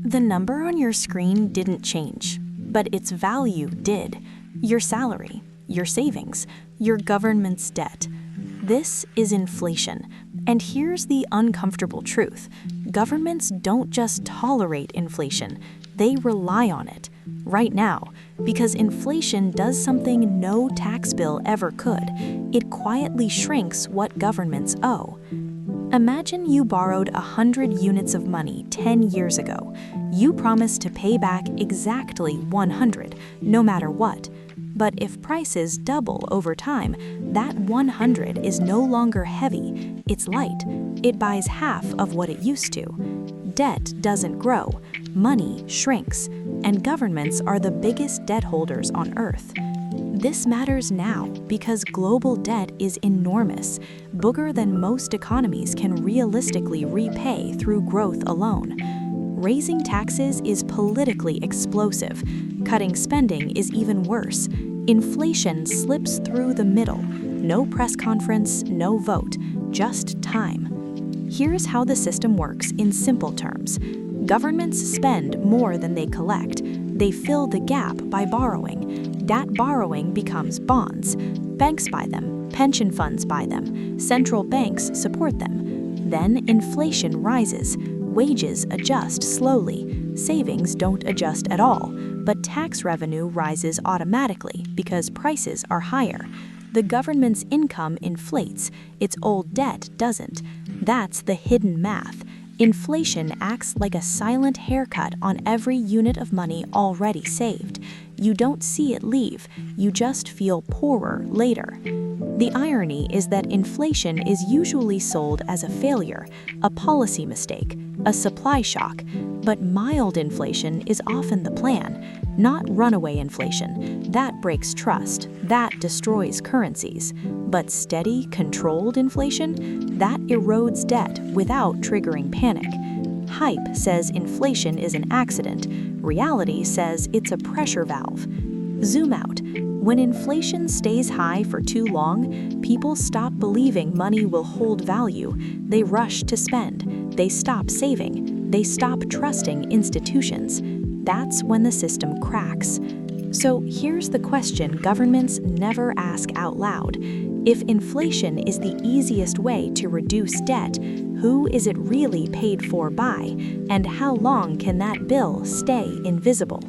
The number on your screen didn't change, but its value did. Your salary, your savings, your government's debt. This is inflation. And here's the uncomfortable truth. Governments don't just tolerate inflation, they rely on it. Right now, because inflation does something no tax bill ever could. It quietly shrinks what governments owe. Imagine you borrowed 100 units of money 10 years ago. You promised to pay back exactly 100, no matter what. But if prices double over time, that 100 is no longer heavy, it's light. It buys half of what it used to. Debt doesn't grow, money shrinks, and governments are the biggest debt holders on Earth. This matters now because global debt is enormous, bigger than most economies can realistically repay through growth alone. Raising taxes is politically explosive. Cutting spending is even worse. Inflation slips through the middle. No press conference, no vote, just time. Here's how the system works in simple terms. Governments spend more than they collect. They fill the gap by borrowing. That borrowing becomes bonds. Banks buy them, pension funds buy them, central banks support them. Then inflation rises. Wages adjust slowly. Savings don't adjust at all, but tax revenue rises automatically because prices are higher. The government's income inflates, its old debt doesn't. That's the hidden math. Inflation acts like a silent haircut on every unit of money already saved. You don't see it leave, you just feel poorer later. The irony is that inflation is usually sold as a failure, a policy mistake, a supply shock, but mild inflation is often the plan, not runaway inflation. That breaks trust, that destroys currencies. But steady, controlled inflation, that erodes debt without triggering panic. Hype says inflation is an accident. Reality says it's a pressure valve. Zoom out. When inflation stays high for too long, people stop believing money will hold value. They rush to spend. They stop saving. They stop trusting institutions. That's when the system cracks. So here's the question governments never ask out loud. If inflation is the easiest way to reduce debt, who is it really paid for by? And how long can that bill stay invisible?